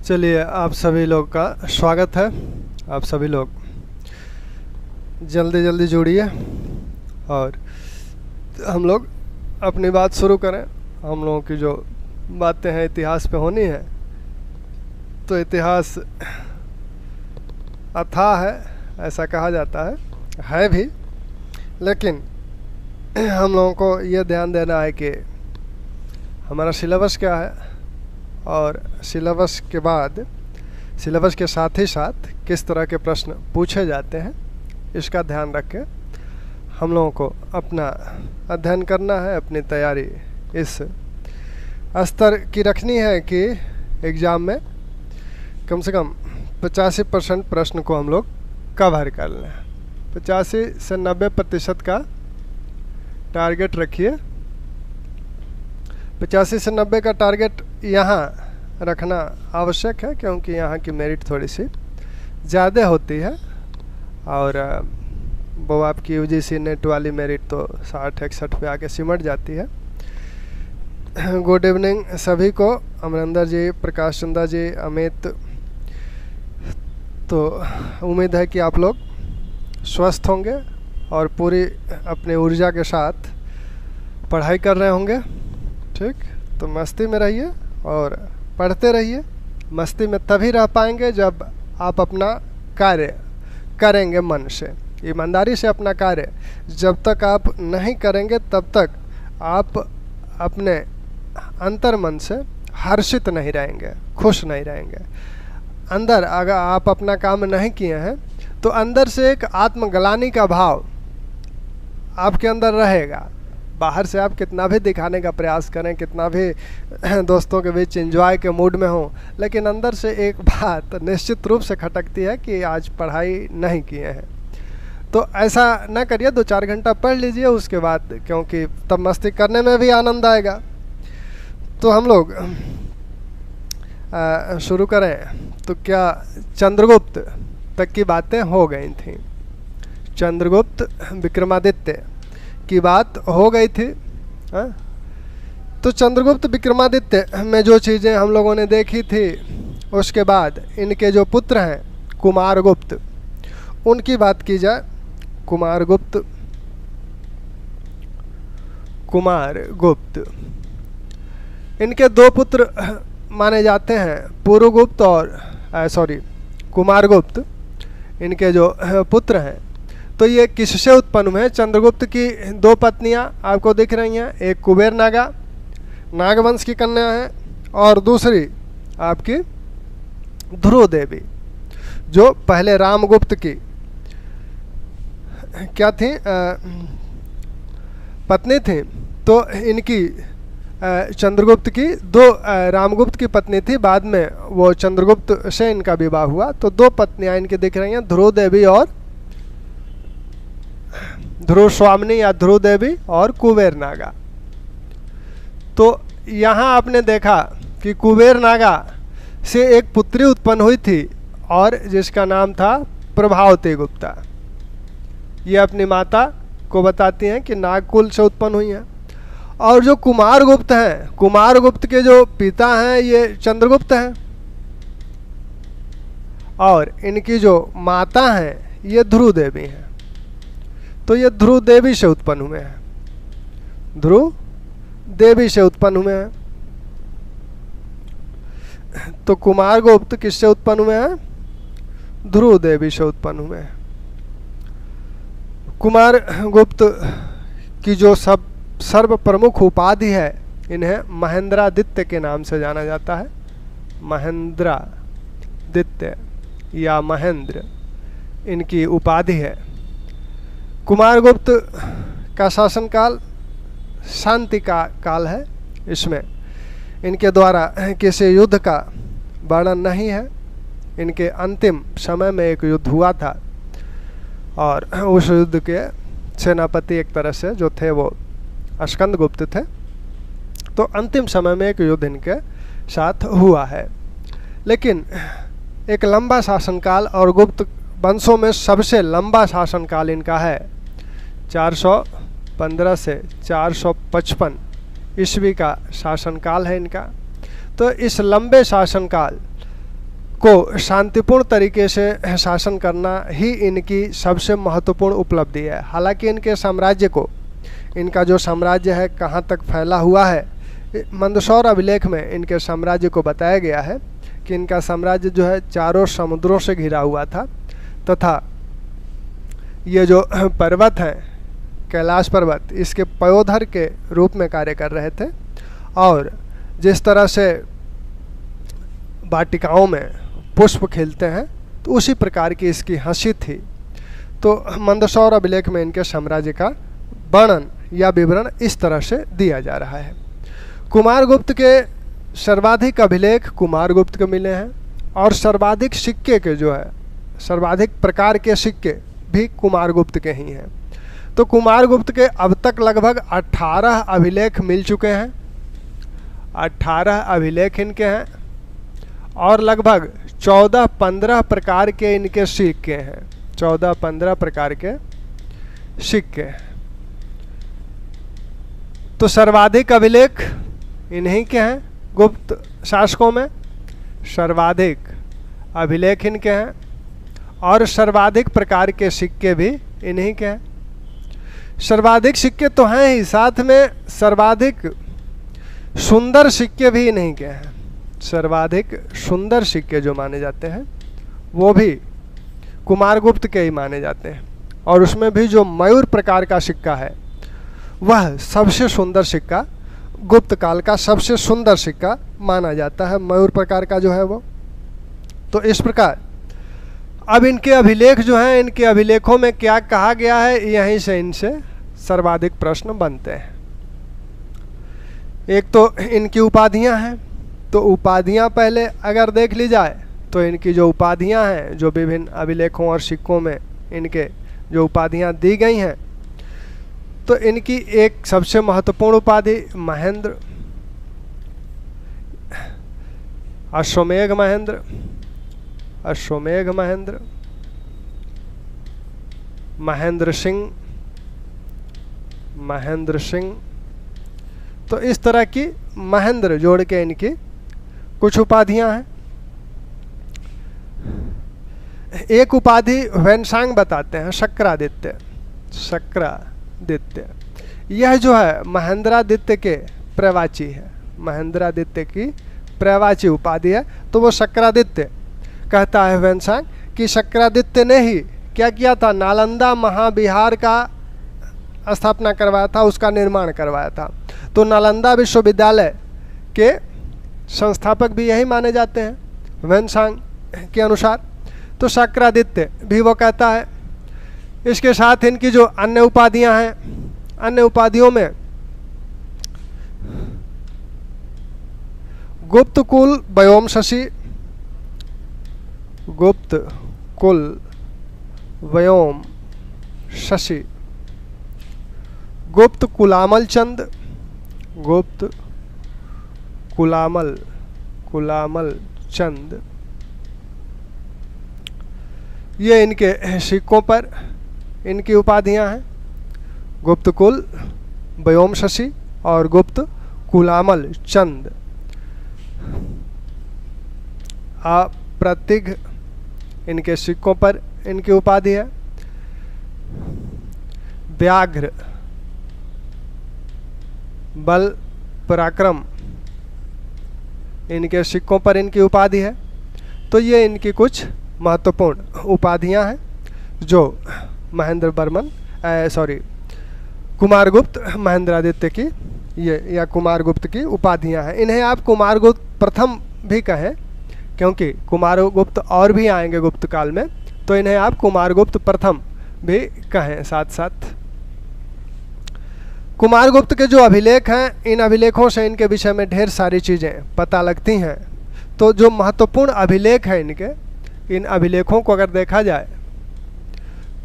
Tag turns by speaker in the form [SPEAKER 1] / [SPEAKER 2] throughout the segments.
[SPEAKER 1] चलिए, आप सभी लोग का स्वागत है। आप सभी लोग जल्दी जल्दी जुड़िए और हम लोग अपनी बात शुरू करें। हम लोगों की जो बातें हैं इतिहास पे होनी है, तो इतिहास अथाह है ऐसा कहा जाता है भी, लेकिन हम लोगों को ये ध्यान देना है कि हमारा सिलेबस क्या है और सिलेबस के बाद सिलेबस के साथ ही साथ किस तरह के प्रश्न पूछे जाते हैं, इसका ध्यान रख के हम लोगों को अपना अध्ययन करना है। अपनी तैयारी इस स्तर की रखनी है कि एग्ज़ाम में कम से कम 85% प्रश्न को हम लोग कवर कर लें। 85 से 90% का टारगेट रखिए। 85 से 90 का टारगेट यहाँ रखना आवश्यक है, क्योंकि यहाँ की मेरिट थोड़ी सी ज़्यादा होती है और वो आपकी यूजीसी नेट वाली मेरिट तो 60-61 पे आके सिमट जाती है। गुड इवनिंग सभी को, अमरिंदर जी, प्रकाश चंदा जी, अमित। तो उम्मीद है कि आप लोग स्वस्थ होंगे और पूरी अपनी ऊर्जा के साथ पढ़ाई कर रहे होंगे। ठीक, तो मस्ती में रहिए और पढ़ते रहिए। मस्ती में तभी रह पाएंगे जब आप अपना कार्य करेंगे मन से, ईमानदारी से अपना कार्य जब तक आप नहीं करेंगे तब तक आप अपने अंतर मन से हर्षित नहीं रहेंगे, खुश नहीं रहेंगे। अंदर अगर आप अपना काम नहीं किए हैं तो अंदर से एक आत्मग्लानि का भाव आपके अंदर रहेगा। बाहर से आप कितना भी दिखाने का प्रयास करें, कितना भी दोस्तों के बीच एंजॉय के मूड में हो, लेकिन अंदर से एक बात निश्चित रूप से खटकती है कि आज पढ़ाई नहीं किए हैं। तो ऐसा न करिए, 2-4 घंटा पढ़ लीजिए उसके बाद, क्योंकि तब मस्ती करने में भी आनंद आएगा। तो हम लोग शुरू करें। तो क्या चंद्रगुप्त तक की बातें हो गई थी, चंद्रगुप्त विक्रमादित्य की बात हो गई थी। तो चंद्रगुप्त विक्रमादित्य में जो चीज़ें हम लोगों ने देखी थी, उसके बाद इनके जो पुत्र हैं कुमारगुप्त, उनकी बात की जाए। कुमारगुप्त इनके 2 पुत्र माने जाते हैं, पुरुगुप्त और कुमारगुप्त इनके जो पुत्र हैं। तो ये किससे उत्पन्न हुए हैं? चंद्रगुप्त की 2 पत्नियां आपको दिख रही हैं, एक कुबेर नागा, नागवंश की कन्या है, और दूसरी आपकी ध्रुव देवी, जो पहले रामगुप्त की क्या थी, पत्नी थी। तो इनकी चंद्रगुप्त की 2 रामगुप्त की पत्नी थी, बाद में वो चंद्रगुप्त से इनका विवाह हुआ। तो 2 पत्नियां इनकी दिख रही हैं, ध्रुव देवी और ध्रुव स्वामिनी या ध्रुव देवी और कुबेर नागा। तो यहाँ आपने देखा कि कुबेर नागा से एक पुत्री उत्पन्न हुई थी और जिसका नाम था प्रभावती गुप्ता। ये अपनी माता को बताती हैं कि नागकुल से उत्पन्न हुई हैं। और जो कुमारगुप्त हैं, कुमारगुप्त के जो पिता हैं ये चंद्रगुप्त हैं, और इनकी जो माता हैं ये ध्रुव देवी हैं। तो ये ध्रुव देवी से उत्पन्न हुए हैं, ध्रुव देवी से उत्पन्न हुए हैं। तो कुमारगुप्त किससे उत्पन्न हुए हैं? ध्रुव देवी से उत्पन्न हुए हैं। कुमारगुप्त की जो सर्व प्रमुख उपाधि है, इन्हें महेंद्रादित्य के नाम से जाना जाता है। महेंद्रादित्य या महेंद्र इनकी उपाधि है। कुमारगुप्त का शासनकाल शांति का काल है। इसमें इनके द्वारा किसी युद्ध का वर्णन नहीं है। इनके अंतिम समय में एक युद्ध हुआ था और उस युद्ध के सेनापति एक तरह से जो थे वो स्कंदगुप्त थे। तो अंतिम समय में एक युद्ध इनके साथ हुआ है। लेकिन एक लंबा शासनकाल, और गुप्त वंशों में सबसे लंबा शासनकाल इनका है 415 से 455 ईस्वी का शासनकाल है इनका। तो इस लंबे शासनकाल को शांतिपूर्ण तरीके से शासन करना ही इनकी सबसे महत्वपूर्ण उपलब्धि है। हालांकि इनके साम्राज्य को, इनका जो साम्राज्य है कहाँ तक फैला हुआ है, मंदसौर अभिलेख में इनके साम्राज्य को बताया गया है कि इनका साम्राज्य जो है चारों समुद्रों से घिरा हुआ था, तथा ये जो पर्वत हैं कैलाश पर्वत, इसके पयोधर के रूप में कार्य कर रहे थे। और जिस तरह से वाटिकाओं में पुष्प खिलते हैं, तो उसी प्रकार की इसकी हंसी थी। तो मंदसौर अभिलेख में इनके साम्राज्य का वर्णन या विवरण इस तरह से दिया जा रहा है। कुमारगुप्त के सर्वाधिक अभिलेख कुमारगुप्त को मिले हैं, और सर्वाधिक सिक्के के जो है, सर्वाधिक प्रकार के सिक्के भी कुमारगुप्त के ही हैं। तो कुमारगुप्त के अब तक लगभग 18 अभिलेख मिल चुके हैं, 18 अभिलेख इनके हैं, और लगभग 14-15 प्रकार के इनके सिक्के हैं, 14-15 प्रकार के सिक्के हैं। तो सर्वाधिक अभिलेख इन्हीं के हैं, गुप्त शासकों में सर्वाधिक अभिलेख इनके हैं, और सर्वाधिक प्रकार के सिक्के भी इन्हीं के हैं। सर्वाधिक सिक्के तो हैं ही, साथ में सर्वाधिक सुंदर सिक्के भी इन्हीं के हैं। सर्वाधिक सुंदर सिक्के जो माने जाते हैं वो भी कुमारगुप्त के ही माने जाते हैं, और उसमें भी जो मयूर प्रकार का सिक्का है वह सबसे सुंदर सिक्का, गुप्त काल का सबसे सुंदर सिक्का माना जाता है, मयूर प्रकार का जो है वो। तो इस प्रकार अब इनके अभिलेख जो हैं, इनके अभिलेखों में क्या कहा गया है, यहीं से इनसे सर्वाधिक प्रश्न बनते हैं। एक तो इनकी उपाधियां हैं, तो उपाधियां पहले अगर देख ली जाए तो इनकी जो उपाधियां हैं, जो विभिन्न अभिलेखों और सिक्कों में इनके जो उपाधियां दी गई हैं, तो इनकी एक सबसे महत्वपूर्ण उपाधि महेंद्र, अश्वमेघ महेंद्र, अश्वमेघ महेंद्र, महेंद्र सिंह, महेंद्र सिंह। तो इस तरह की महेंद्र जोड़ के इनकी कुछ उपाधियां हैं। एक उपाधि वैनसांग बताते हैं, शक्रादित्य, शक्रादित्य। यह जो है महेंद्रादित्य के प्रवाची है, महेंद्रादित्य की प्रवाची उपाधि है। तो वो शक्रादित्य कहता है वैनसांग कि शक्रादित्य ने ही क्या किया था, नालंदा महाविहार का स्थापना करवाया था, उसका निर्माण करवाया था। तो नालंदा विश्वविद्यालय के संस्थापक भी यही माने जाते हैं वैनसांग के अनुसार। तो शक्रादित्य भी वो कहता है। इसके साथ इनकी जो अन्य उपाधियां हैं, अन्य उपाधियों में गुप्त कुल व्योमशशी, गुप्त कुल व्योम शशि, गुप्त कुलामल चंद, गुप्त कुलामल, कुलामल चंद। ये इनके सिक्कों पर इनकी उपाधियां हैं, गुप्त कुल व्योम शशि और गुप्त कुलामल चंद। प्रत्येक इनके सिक्कों पर इनकी उपाधि है। व्याघ्र, बल, पराक्रम, इनके सिक्कों पर इनकी उपाधि है। तो ये इनकी कुछ महत्वपूर्ण उपाधियां हैं जो महेंद्र वर्मन कुमारगुप्त महेंद्रादित्य की ये या कुमारगुप्त की उपाधियां हैं। इन्हें आप कुमारगुप्त प्रथम भी कहें, क्योंकि कुमारगुप्त और भी आएंगे गुप्त काल में, तो इन्हें आप कुमारगुप्त प्रथम भी कहें साथ साथ। कुमारगुप्त के जो अभिलेख हैं, इन अभिलेखों से इनके विषय में ढेर सारी चीज़ें पता लगती हैं। तो जो महत्वपूर्ण अभिलेख हैं इनके, इन अभिलेखों को अगर देखा जाए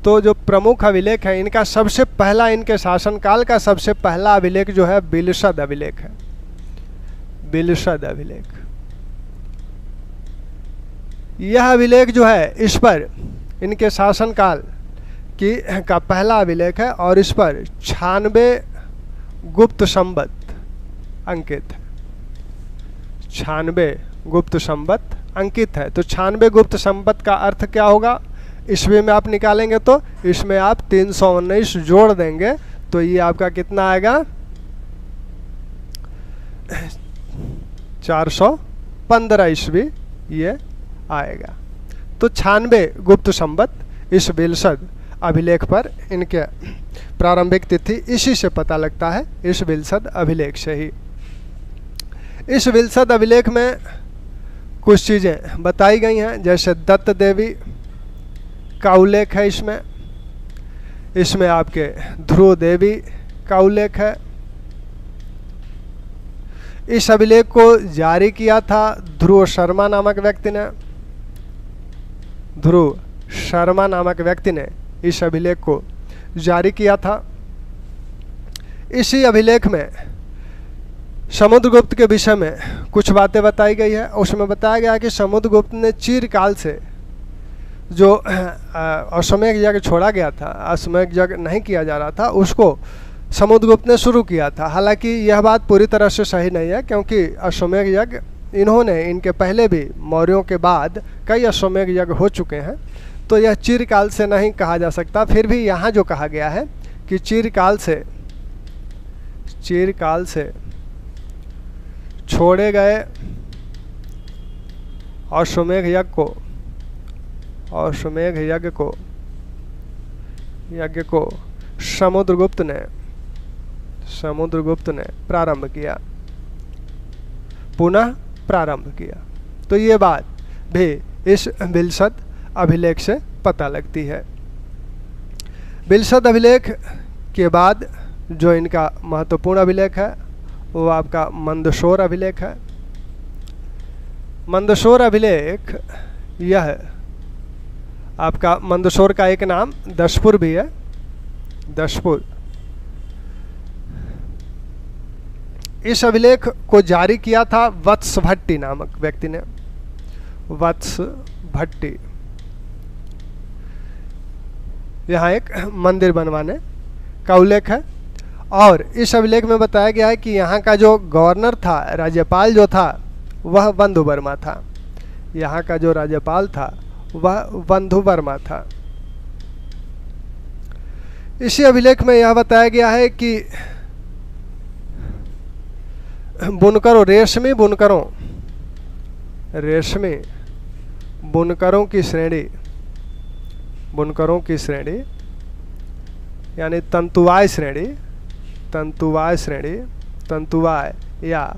[SPEAKER 1] तो जो प्रमुख अभिलेख है इनका, सबसे पहला इनके शासनकाल का सबसे पहला अभिलेख जो है बिलशद अभिलेख है। बिलशद अभिलेख, यह अभिलेख जो है, इस पर इनके शासनकाल की का पहला अभिलेख है, और इस पर 96 गुप्त संवत अंकित है। 96 गुप्त संवत अंकित है। तो 96 गुप्त संपत्ति का अर्थ क्या होगा, ईस्वी में आप निकालेंगे तो इसमें आप 319 जोड़ देंगे तो ये आपका कितना आएगा, 415 ईस्वी ये आएगा। तो 96 गुप्त संवत इस विलसद अभिलेख पर इनके प्रारंभिक तिथि इसी से पता लगता है, इस विलसद अभिलेख से ही। इस विलसद अभिलेख में कुछ चीज़ें बताई गई हैं, जैसे दत्त देवी का उल्लेख है इसमें आपके ध्रुव देवी का उल्लेख है। इस अभिलेख को जारी किया था ध्रुव शर्मा नामक व्यक्ति ने। ध्रुव शर्मा नामक व्यक्ति ने इस अभिलेख को जारी किया था। इसी अभिलेख में समुद्रगुप्त के विषय में कुछ बातें बताई गई है। उसमें बताया गया है कि समुद्रगुप्त ने चिरकाल से जो अश्वमेध यज्ञ छोड़ा गया था, अश्वमेध यज्ञ नहीं किया जा रहा था, उसको समुद्रगुप्त ने शुरू किया था। हालांकि यह बात पूरी तरह से सही नहीं है, क्योंकि अश्वमेध यज्ञ इन्होंने, इनके पहले भी मौर्यों के बाद कई अश्वमेध यज्ञ हो चुके हैं, तो यह चिरकाल से नहीं कहा जा सकता। फिर भी यहाँ जो कहा गया है कि चिरकाल से छोड़े गए अश्वमेध यज्ञ को समुद्रगुप्त ने प्रारंभ किया, पुनः प्रारंभ किया। तो ये बात भी इस विलसद अभिलेख से पता लगती है। विलसद अभिलेख के बाद जो इनका महत्वपूर्ण अभिलेख है वो आपका मंदसौर अभिलेख है। मंदसौर अभिलेख, यह आपका मंदसौर का एक नाम दशपुर भी है, दशपुर। इस अभिलेख को जारी किया था वत्स भट्टी नामक व्यक्ति ने, वत्स भट्टी। यहाँ एक मंदिर बनवाने का उल्लेख है। और इस अभिलेख में बताया गया है कि यहाँ का जो गवर्नर था, राज्यपाल जो था, वह बंधु वर्मा था। यहाँ का जो राज्यपाल था वह बंधु वर्मा था। इसी अभिलेख में यह बताया गया है कि बुनकरों, रेशमी बुनकरों की श्रेणी यानी तंतुवाय या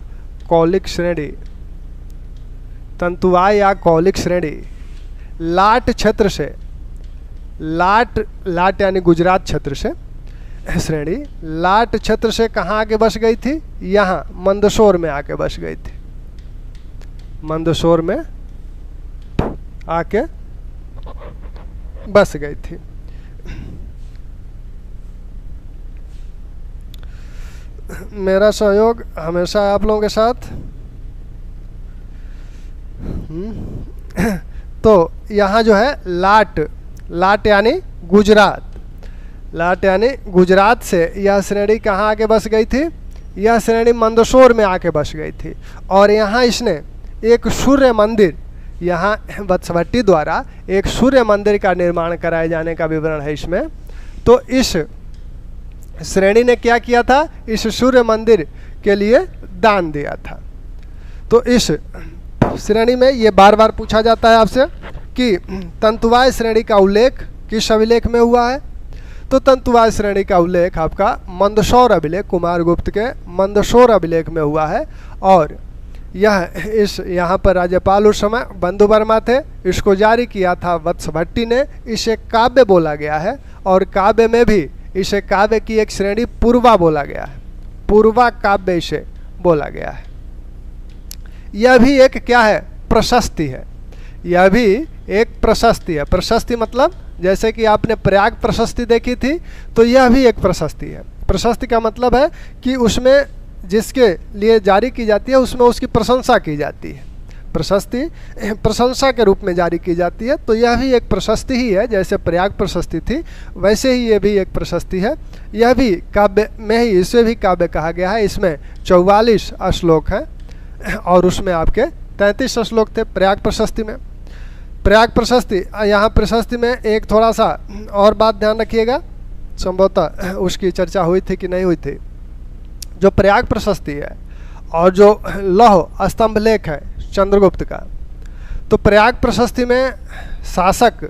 [SPEAKER 1] कौलिक श्रेणी, तंतुवाय या कौलिक श्रेणी लाट क्षेत्र से, लाट यानी गुजरात क्षेत्र से श्रेणी लाट क्षेत्र से कहाँ आके बस गई थी, यहाँ मंदसौर में आके बस गई थी। मंदसौर में आके बस गई थी। मेरा सहयोग हमेशा आप लोगों के साथ। तो यहाँ जो है लाट यानी गुजरात से यह श्रेणी कहाँ आके बस गई थी, यह श्रेणी मंदसौर में आके बस गई थी। और यहाँ इसने एक सूर्य मंदिर, यहाँ वत्सभट्टी द्वारा एक सूर्य मंदिर का निर्माण कराए जाने का विवरण है इसमें। तो इस श्रेणी ने क्या किया था, इस सूर्य मंदिर के लिए दान दिया था। तो इस श्रेणी में ये बार बार पूछा जाता है आपसे कि तंतुवाय श्रेणी का उल्लेख किस अभिलेख में हुआ है। तो तंतुवाय श्रेणी का उल्लेख आपका मंदसौर अभिलेख, कुमारगुप्त के मंदसौर अभिलेख में हुआ है। और यहाँ पर राज्यपाल उस समय बंधु वर्मा थे। इसको जारी किया था वत्सभट्टी ने। इसे काव्य बोला गया है और काव्य में भी इसे काव्य की एक श्रेणी पूर्वा बोला गया है, पूर्वा काव्य इसे बोला गया है। यह भी एक क्या है, प्रशस्ति है। यह भी एक प्रशस्ति है। प्रशस्ति मतलब जैसे कि आपने प्रयाग प्रशस्ति देखी थी, तो यह भी एक प्रशस्ति है। प्रशस्ति का मतलब है कि उसमें जिसके लिए जारी की जाती है उसमें उसकी प्रशंसा की जाती है। प्रशस्ति प्रशंसा के रूप में जारी की जाती है। तो यह भी एक प्रशस्ति ही है। जैसे प्रयाग प्रशस्ति थी वैसे ही ये भी एक प्रशस्ति है। यह भी काव्य में ही, इसे भी काव्य कहा गया है। इसमें 44 श्लोक हैं और उसमें आपके 33 श्लोक थे प्रयाग प्रशस्ति में। प्रयाग प्रशस्ति, यहाँ प्रशस्ति में एक थोड़ा सा और बात ध्यान रखिएगा, संभवतः उसकी चर्चा हुई थी कि नहीं हुई थी। जो प्रयाग प्रशस्ति है और जो लौह स्तंभ लेख है चंद्रगुप्त का, तो प्रयाग प्रशस्ति में शासक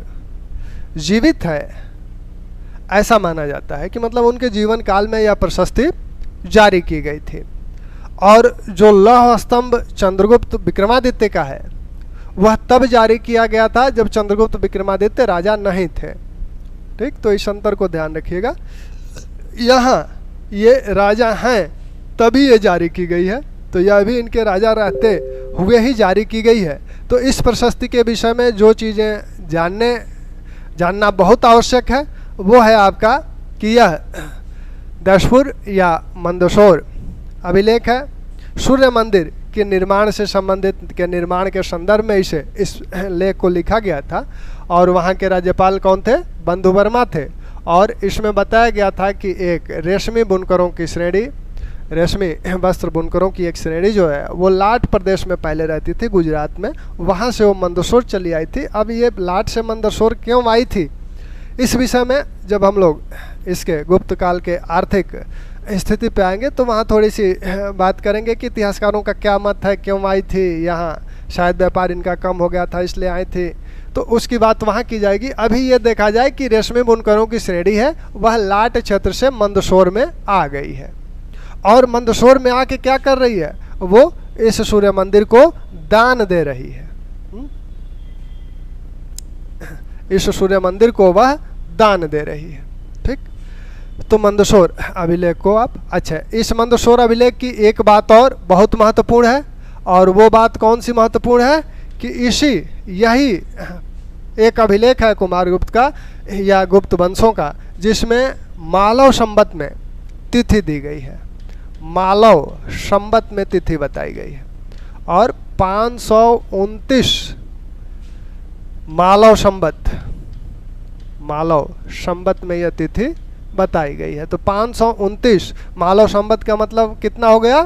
[SPEAKER 1] जीवित है ऐसा माना जाता है कि मतलब उनके जीवन काल में यह प्रशस्ति जारी की गई थी। और जो लौह स्तंभ चंद्रगुप्त विक्रमादित्य का है वह तब जारी किया गया था जब चंद्रगुप्त विक्रमादित्य राजा नहीं थे। ठीक, तो इस अंतर को ध्यान रखिएगा। यहाँ ये राजा हैं तभी ये जारी की गई है, तो यह भी इनके राजा रहते हुए ही जारी की गई है। तो इस प्रशस्ति के विषय में जो चीज़ें जानना बहुत आवश्यक है वो है आपका कि यह दशपुर या मंदसौर अभिलेख है। सूर्य मंदिर के निर्माण से संबंधित के निर्माण के संदर्भ में इस लेख को लिखा गया था। और वहाँ के राज्यपाल कौन थे? बंधु वर्मा थे। और इसमें बताया गया था कि एक रेशमी बुनकरों की श्रेणी, रेशमी वस्त्र बुनकरों की एक श्रेणी जो है वो लाट प्रदेश में पहले रहती थी गुजरात में, वहाँ से वो मंदसौर चली आई थी। अब ये लाट से मंदसौर क्यों आई थी, इस विषय में जब हम लोग इसके गुप्त काल के आर्थिक स्थिति पे आएंगे तो वहाँ थोड़ी सी बात करेंगे कि इतिहासकारों का क्या मत है, क्यों आई थी यहाँ, शायद व्यापार इनका कम हो गया था इसलिए आई थी, तो उसकी बात वहाँ की जाएगी। अभी ये देखा जाए कि रेशमी बुनकरों की श्रेणी है वह लाट क्षेत्र से मंदसौर में आ गई है। और मंदसौर में आके क्या कर रही है, वो इस सूर्य मंदिर को दान दे रही है। इस सूर्य मंदिर को वह दान दे रही है। ठीक, तो मंदसौर अभिलेख को आप, अच्छा, इस मंदसौर अभिलेख की एक बात और बहुत महत्वपूर्ण है, और वो बात कौन सी महत्वपूर्ण है कि यही एक अभिलेख है कुमारगुप्त का या गुप्त वंशों का जिसमें मालव संवत में तिथि दी गई है। मालव संवत में तिथि बताई गई है और 529 मालव संवत में यह तिथि बताई गई है। तो 529 मालव संवत का मतलब कितना हो गया,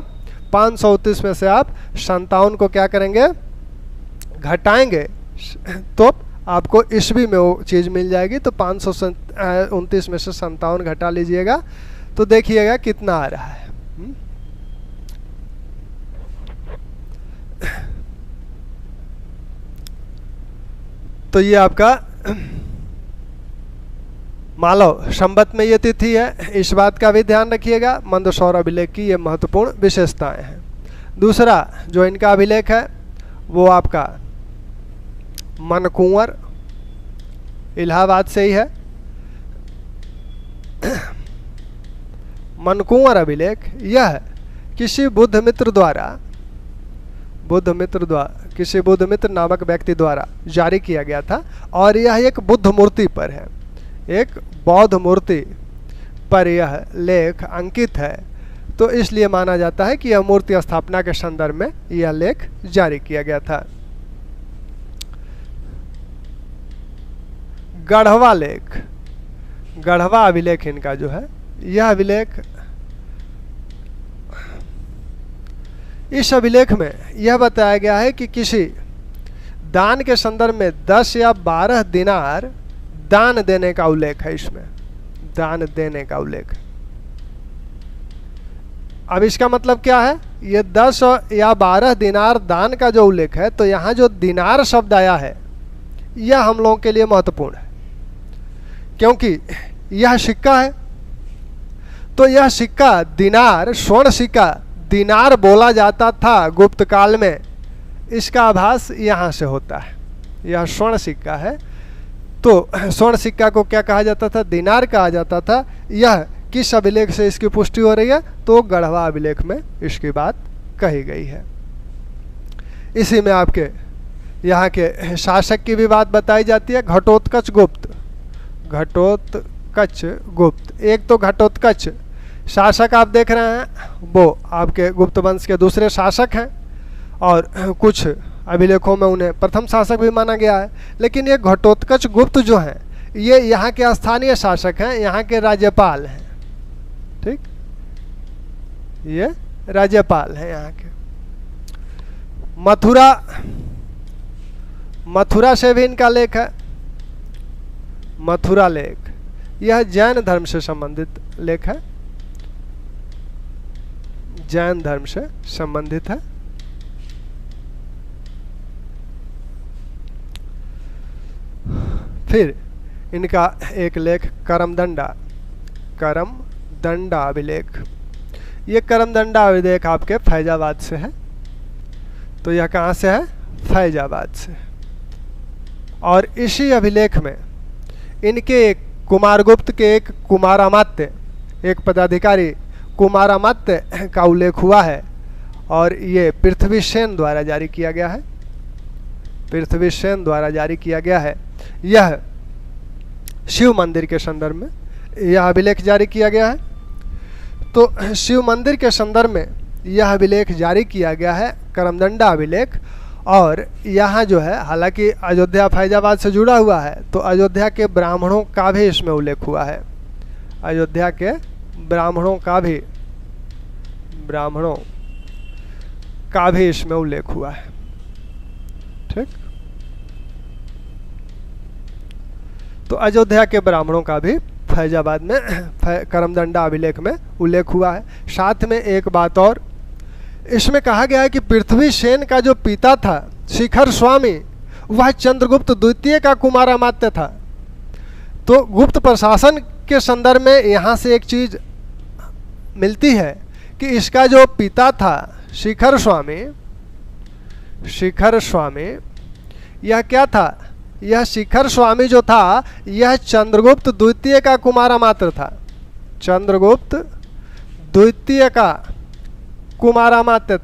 [SPEAKER 1] 529 में से आप 57 को क्या करेंगे, घटाएंगे तो आपको ईस्वी में वो चीज़ मिल जाएगी। तो 529 में से 57 घटा लीजिएगा तो देखिएगा कितना आ रहा है। तो ये आपका मालव संवत में ये तिथि है, इस बात का भी ध्यान रखिएगा। मंदसौर अभिलेख की ये महत्वपूर्ण विशेषताएं हैं। दूसरा जो इनका अभिलेख है वो आपका मनकुंवर इलाहाबाद से ही है। मनकुंवर अभिलेख यह किसी बुद्ध मित्र नामक व्यक्ति द्वारा जारी किया गया था और यह एक बुद्ध मूर्ति पर है, एक बौद्ध मूर्ति पर यह लेख अंकित है। तो इसलिए माना जाता है कि यह मूर्ति स्थापना के संदर्भ में यह लेख जारी किया गया था। गढ़वा लेख, गढ़वा अभिलेख इनका जो है, यह अभिलेख, इस अभिलेख में यह बताया गया है कि किसी दान के संदर्भ में 10 या 12 दिनार दान देने का उल्लेख है। इसमें दान देने का उल्लेख। अब इसका मतलब क्या है, ये 10 या 12 दिनार दान का जो उल्लेख है, तो यहाँ जो दिनार शब्द आया है यह हम लोगों के लिए महत्वपूर्ण है क्योंकि यह सिक्का है। तो यह सिक्का दिनार, स्वर्ण सिक्का दिनार बोला जाता था गुप्त काल में, इसका आभास यहाँ से होता है। यह स्वर्ण सिक्का है, तो स्वर्ण सिक्का को क्या कहा जाता था, दिनार कहा जाता था। यह किस अभिलेख से इसकी पुष्टि हो रही है, तो गढ़वा अभिलेख में इसकी बात कही गई है। इसी में आपके यहाँ के शासक की भी बात बताई जाती है, घटोत्कच गुप्त। घटोत्कच गुप्त, एक तो घटोत्कच शासक आप देख रहे हैं वो आपके गुप्त वंश के दूसरे शासक हैं और कुछ अभिलेखों में उन्हें प्रथम शासक भी माना गया है। लेकिन ये घटोत्कच गुप्त जो हैं ये यहाँ के स्थानीय शासक हैं, यहाँ के राज्यपाल हैं। ठीक, ये राज्यपाल हैं यहाँ के। मथुरा, मथुरा से भी इनका लेख है, मथुरा लेख, यह जैन धर्म से संबंधित लेख है, जैन धर्म से संबंधित है। फिर इनका एक लेख करमदंडा, करमदंडा अभिलेख, ये करमदंडा अभिलेख आपके फैजाबाद से है। तो यह कहाँ से है? फैजाबाद से। और इसी अभिलेख में इनके एक कुमारगुप्त के एक कुमारामात्य, एक पदाधिकारी कुमारामात्य का उल्लेख हुआ है, और ये पृथ्वीसेन द्वारा जारी किया गया है, पृथ्वीसेन द्वारा जारी किया गया है। यह शिव मंदिर के संदर्भ में यह अभिलेख जारी किया गया है। तो शिव मंदिर के संदर्भ में यह अभिलेख जारी किया गया है, करमदंडा अभिलेख। और यहाँ जो है, हालांकि अयोध्या फैजाबाद से जुड़ा हुआ है, तो अयोध्या के ब्राह्मणों का भी इसमें उल्लेख हुआ है, अयोध्या के ब्राह्मणों का भी इसमें उल्लेख हुआ है। ठीक, तो अयोध्या के ब्राह्मणों का भी फैजाबाद में करमदंडा अभिलेख में उल्लेख हुआ है। साथ में एक बात और, इसमें कहा गया है कि पृथ्वीसेन का जो पिता था शिखर स्वामी, वह चंद्रगुप्त द्वितीय का कुमारामात्य था। तो गुप्त प्रशासन के संदर्भ में यहाँ से एक चीज मिलती है कि इसका जो पिता था शिखर स्वामी, यह क्या था? यह शिखर स्वामी जो था, यह चंद्रगुप्त द्वितीय का कुमारामात्य था, चंद्रगुप्त द्वितीय का कुमारामात्य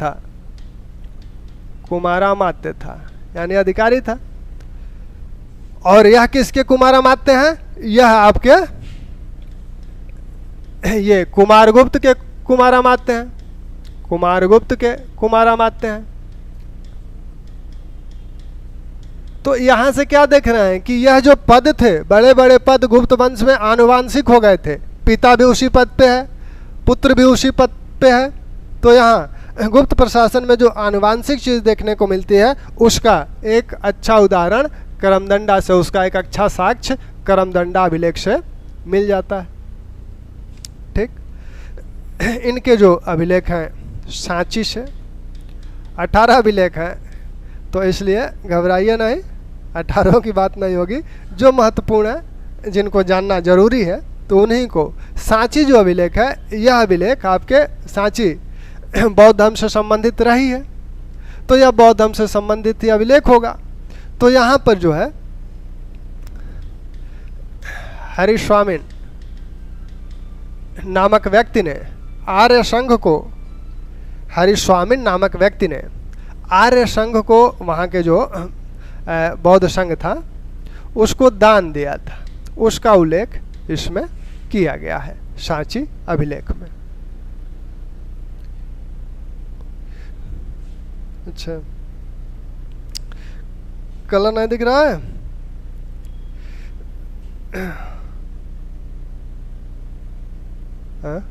[SPEAKER 1] था, यानी अधिकारी था। और यह किसके कुमारामात्य हैं? यह आपके ये कुमारगुप्त के कुमारामात्य हैं, कुमारगुप्त के कुमारामात्य हैं। तो यहाँ से क्या देख रहे हैं कि यह जो पद थे, बड़े बड़े पद गुप्त वंश में आनुवांशिक हो गए थे, पिता भी उसी पद पे है, पुत्र भी उसी पद पे है। तो यहाँ गुप्त प्रशासन में जो आनुवांशिक चीज़ देखने को मिलती है, उसका एक अच्छा उदाहरण करमदंडा से, उसका एक अच्छा साक्ष्य करमदंडा अभिलेख से मिल जाता है। ठीक, इनके जो अभिलेख हैं सांची से 18 अभिलेख हैं, तो इसलिए घबराइए नहीं, 18 की बात नहीं होगी। जो महत्वपूर्ण है, जिनको जानना जरूरी है, तो उन्हीं को। सांची जो अभिलेख है, यह अभिलेख आपके सांची बौद्ध धर्म से संबंधित रही है, तो यह बौद्ध धर्म से संबंधित ही अभिलेख होगा। तो यहाँ पर जो है हरिस्वामिन नामक व्यक्ति ने आर्य संघ को, हरिस्वामिन नामक व्यक्ति ने आर्य संघ को, वहाँ के जो बौद्ध संघ था, उसको दान दिया था, उसका उल्लेख इसमें किया गया है सांची अभिलेख में। अच्छा, कलर नहीं दिख रहा है? हाँ?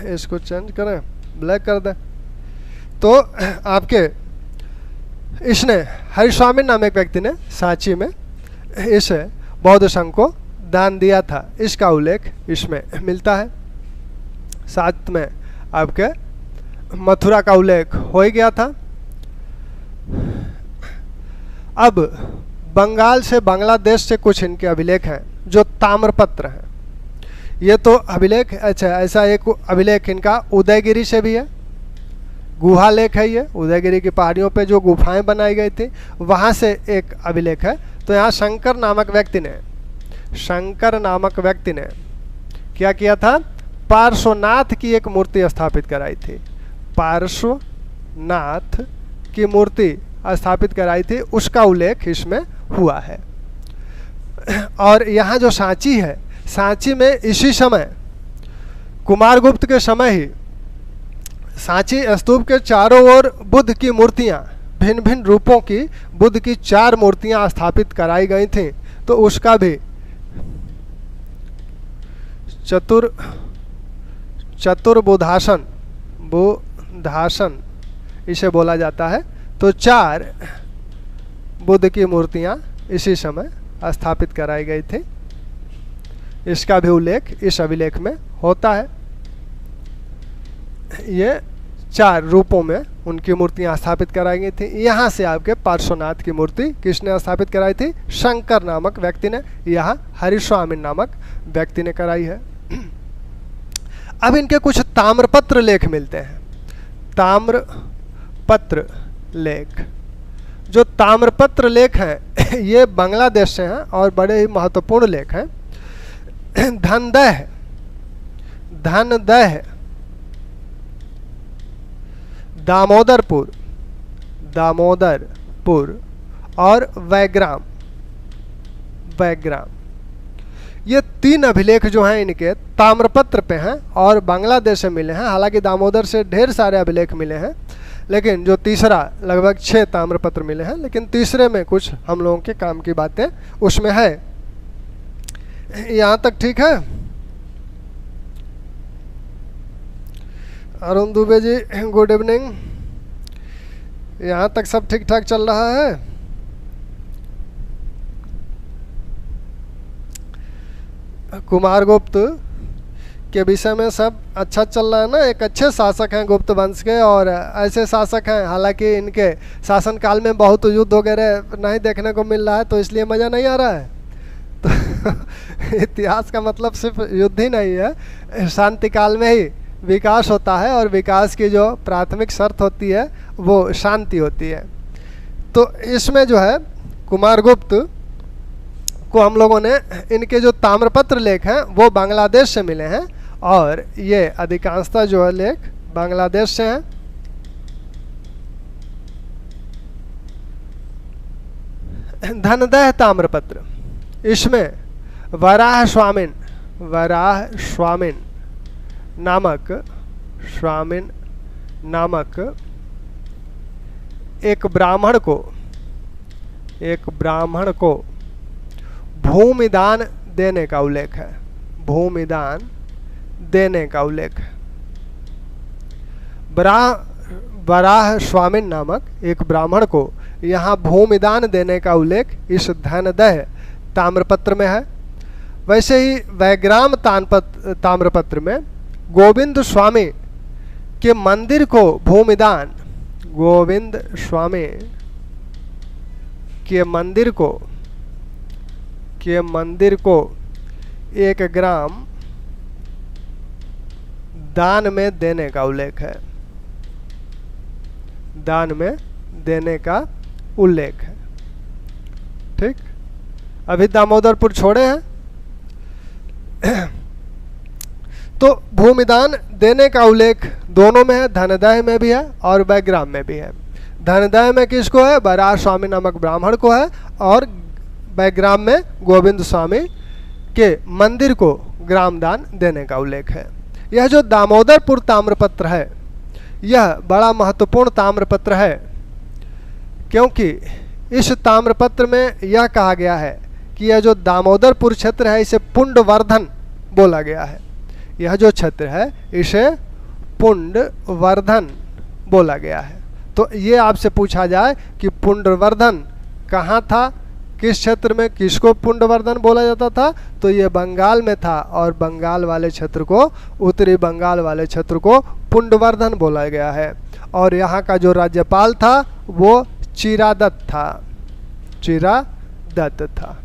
[SPEAKER 1] इसको चेंज करें, ब्लैक कर दें। तो आपके इसने हरिस्वामी नाम एक व्यक्ति ने सांची में इस बौद्ध संघ को दान दिया था, इसका उल्लेख इसमें मिलता है। साथ में आपके मथुरा का उल्लेख हो ही गया था। अब बंगाल से, बांग्लादेश से कुछ इनके अभिलेख हैं जो ताम्रपत्र हैं। ये तो अभिलेख, अच्छा, ऐसा एक अभिलेख इनका उदयगिरी से भी है, गुहा लेख है ये, उदयगिरी की पहाड़ियों पे जो गुफाएं बनाई गई थी, वहाँ से एक अभिलेख है। तो यहाँ शंकर नामक व्यक्ति ने क्या किया था? पार्श्वनाथ की एक मूर्ति स्थापित कराई थी, पार्श्वनाथ की मूर्ति स्थापित कराई थी, उसका उल्लेख इसमें हुआ है। और यहाँ जो सांची है, सांची में इसी समय कुमारगुप्त के समय ही सांची स्तूप के चारों ओर बुद्ध की मूर्तियाँ, भिन्न भिन्न रूपों की बुद्ध की 4 मूर्तियाँ स्थापित कराई गई थी। तो उसका भी चतुर्बुधासन इसे बोला जाता है। तो 4 बुद्ध की मूर्तियां इसी समय स्थापित कराई गई थी। इसका भी उल्लेख इस अभिलेख में होता है। ये 4 रूपों में उनकी मूर्तियां स्थापित कराई गई थी। यहाँ से आपके पार्श्वनाथ की मूर्ति किसने स्थापित कराई थी? शंकर नामक व्यक्ति ने। यहाँ हरिस्वामी नामक व्यक्ति ने कराई है। अब इनके कुछ ताम्रपत्र लेख मिलते हैं। ताम्रपत्र लेख, जो ताम्रपत्र लेख हैं ये बांग्लादेश से हैं और बड़े ही महत्वपूर्ण लेख हैं। धनदह, धनदह, दामोदरपुर, दामोदरपुर और वैग्राम, वैग्राम, ये 3 अभिलेख जो हैं इनके ताम्रपत्र पे हैं और बांग्लादेश से मिले हैं। हालांकि दामोदर से ढेर सारे अभिलेख मिले हैं, लेकिन जो तीसरा लगभग 6 ताम्रपत्र मिले हैं, लेकिन तीसरे में कुछ हम लोगों के काम की बातें उसमें है। यहाँ तक ठीक है? Arun Dubey ji good evening. यहाँ तक सब ठीक ठाक चल रहा है? कुमार गुप्त के विषय में सब अच्छा चल रहा है ना? एक अच्छे शासक हैं गुप्त वंश के, और ऐसे शासक हैं, हालांकि इनके शासनकाल में बहुत युद्ध वगैरह नहीं देखने को मिल रहा है, तो इसलिए मज़ा नहीं आ रहा है। तो इतिहास का मतलब सिर्फ युद्ध ही नहीं है, शांति काल में ही विकास होता है, और विकास की जो प्राथमिक शर्त होती है वो शांति होती है। तो इसमें जो है कुमारगुप्त को हम लोगों ने इनके जो ताम्रपत्र लेख हैं वो बांग्लादेश से मिले हैं, और ये अधिकांशतः जो है लेख बांग्लादेश से हैं। धनदह ताम्रपत्र, इसमें वराह स्वामिन, वराह स्वामिन नामक, स्वामिन नामक एक ब्राह्मण को, एक ब्राह्मण को भूमिदान देने का उल्लेख है। भूमिदान देने का उल्लेख है। वराह स्वामिन नामक एक ब्राह्मण को यहाँ भूमिदान देने का उल्लेख इस धनदह ताम्रपत्र में है। वैसे ही वैग्राम ताम्रपत्र में गोविंद स्वामी के मंदिर को भूमिदान, गोविंद स्वामी के मंदिर को 1 ग्राम दान में देने का उल्लेख है। दान में देने का उल्लेख है। ठीक, अभी दामोदरपुर छोड़े हैं। तो भूमिदान देने का उल्लेख दोनों में है, धनदह में भी है और वैग्राम में भी है। धनदह में किसको है? वराह स्वामी नामक ब्राह्मण को है, और वैग्राम में गोविंद स्वामी के मंदिर को ग्रामदान देने का उल्लेख है। यह जो दामोदरपुर ताम्रपत्र है यह बड़ा महत्वपूर्ण ताम्रपत्र है, क्योंकि इस ताम्रपत्र में यह कहा गया है कि यह जो दामोदरपुर क्षेत्र है इसे पुंडवर्धन बोला गया है। यह जो क्षेत्र है इसे पुंडवर्धन बोला गया है। तो ये आपसे पूछा जाए कि पुंडवर्धन कहाँ था, किस क्षेत्र में, किसको पुंडवर्धन बोला जाता था, तो ये बंगाल में था, और बंगाल वाले क्षेत्र को, उत्तरी बंगाल वाले क्षेत्र को पुंडवर्धन बोला गया है। और यहाँ का जो राज्यपाल था वो चिरादत्त था, चिरादत्त था।